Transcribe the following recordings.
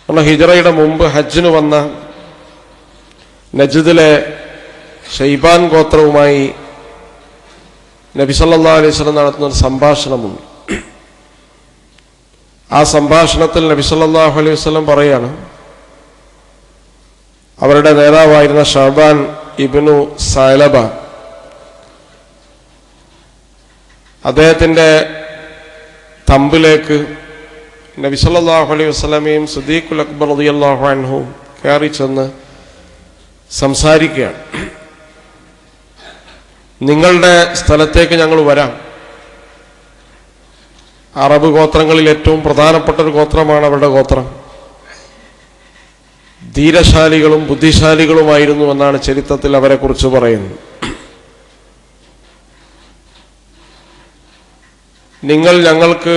ഹിജറയുടെ മുമ്പ് ഹജ്ജിന് വന്ന നജ്ദിലെ ഷൈബാൻ ഗോത്രവുമായി നബി സല്ലല്ലാഹു അലൈഹി വസല്ലം നടത്തുന്ന ഒരു സംഭാഷണമുണ്ട്. ആ സംഭാഷണത്തിൽ നബി സല്ലല്ലാഹു അലൈഹി വസല്ലം പറയാണ്, അവരുടെ നേതാവായിരുന്ന ഷഅബാൻ ഇബ്നു സഅലബ അദ്ദേഹത്തിൻ്റെ തമ്പിലേക്ക് നബി സല്ലല്ലാഹു അലൈഹി വസല്ലമയും സിദ്ദീഖുൽ അക്ബർ റളിയല്ലാഹു അൻഹു കയറി ചെന്ന് സംസാരിക്കുകയാണ്. നിങ്ങളുടെ സ്ഥലത്തേക്ക് ഞങ്ങൾ വരാം. അറബ് ഗോത്രങ്ങളിൽ ഏറ്റവും പ്രധാനപ്പെട്ട ഒരു ഗോത്രമാണ് അവരുടെ ഗോത്രം. ധീരശാലികളും ബുദ്ധിശാലികളുമായിരുന്നു എന്നാണ് ചരിത്രത്തിൽ അവരെ കുറിച്ച് പറയുന്നത്. നിങ്ങൾ ഞങ്ങൾക്ക്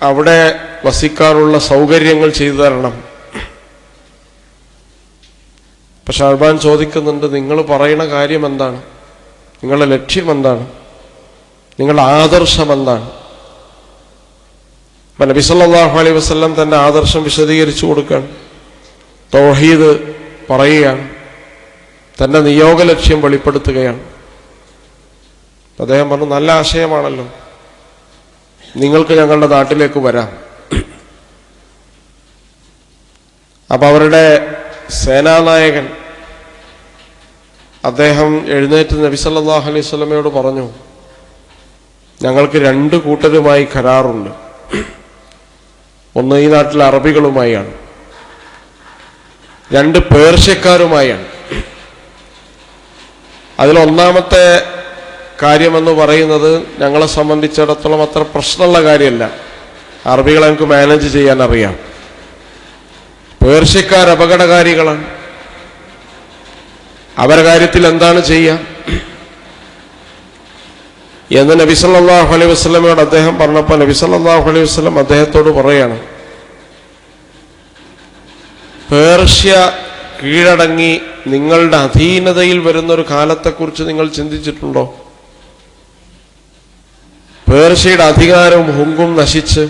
അവിടെ വസിക്കാനുള്ള സൗകര്യങ്ങൾ ചെയ്തു തരണം. പക്ഷെ ഷഅബാൻ ചോദിക്കുന്നുണ്ട്, നിങ്ങൾ പറയുന്ന കാര്യം എന്താണ്? നിങ്ങളുടെ ലക്ഷ്യം എന്താണ്? നിങ്ങളുടെ ആദർശം എന്താണ്? നബി സല്ലല്ലാഹു അലൈഹി വസല്ലം തന്റെ ആദർശം വിശദീകരിച്ചു കൊടുക്കുകയാണ്. തൗഹീദ് പറയുകയാണ്, തന്റെ നിയോഗ ലക്ഷ്യം വെളിപ്പെടുത്തുകയാണ്. അദ്ദേഹം പറഞ്ഞു, നല്ല ആശയമാണല്ലോ, നിങ്ങൾക്ക് ഞങ്ങളുടെ നാട്ടിലേക്ക് വരാം. അപ്പൊ അവരുടെ സേനാനായകൻ അദ്ദേഹം എഴുന്നേറ്റ് നബി സല്ലല്ലാഹു അലൈഹി വസല്ലമയോട് പറഞ്ഞു, ഞങ്ങൾക്ക് 2 കൂട്ടരുമായി കരാറുണ്ട്. ഒന്ന് ഈ നാട്ടിലെ അറബികളുമായാണ്, 2 പേർഷ്യക്കാരുമായാണ്. അതിലൊന്നാമത്തെ കാര്യമെന്ന് പറയുന്നത് ഞങ്ങളെ സംബന്ധിച്ചിടത്തോളം അത്ര പ്രശ്നമുള്ള കാര്യമല്ല. അറബികളെ നമുക്ക് മാനേജ് ചെയ്യാൻ അറിയാം. പേർഷ്യക്കാർ അപകടകാരികളാണ്. അവരുടെ കാര്യത്തിൽ എന്താണ് ചെയ്യുക എന്ന് നബി സല്ലല്ലാഹു അലൈഹി വസല്ലമയോട് അദ്ദേഹം പറഞ്ഞപ്പോൾ നബി സല്ലല്ലാഹു അലൈഹി വസല്ലം അദ്ദേഹത്തോട് പറയാണ്, പേർഷ്യ കീഴടങ്ങി നിങ്ങളുടെ അധീനതയിൽ വരുന്നൊരു കാലത്തെക്കുറിച്ച് നിങ്ങൾ ചിന്തിച്ചിട്ടുണ്ടോ? പേർഷ്യയുടെ അധികാരവും ഹുങ്കും നശിച്ച്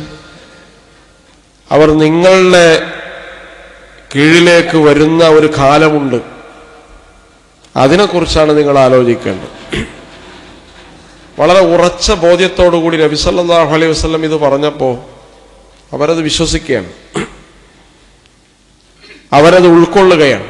അവർ നിങ്ങളുടെ കീഴിലേക്ക് വരുന്ന ഒരു കാലമുണ്ട്. അതിനെക്കുറിച്ചാണ് നിങ്ങൾ ആലോചിക്കേണ്ടത്. വളരെ ഉറച്ച ബോധ്യത്തോടുകൂടി നബി സല്ലല്ലാഹു അലൈഹി വസല്ലം ഇത് പറഞ്ഞപ്പോൾ അവരത് വിശ്വസിക്കുകയാണ്, അവരത് ഉൾക്കൊള്ളുകയാണ്.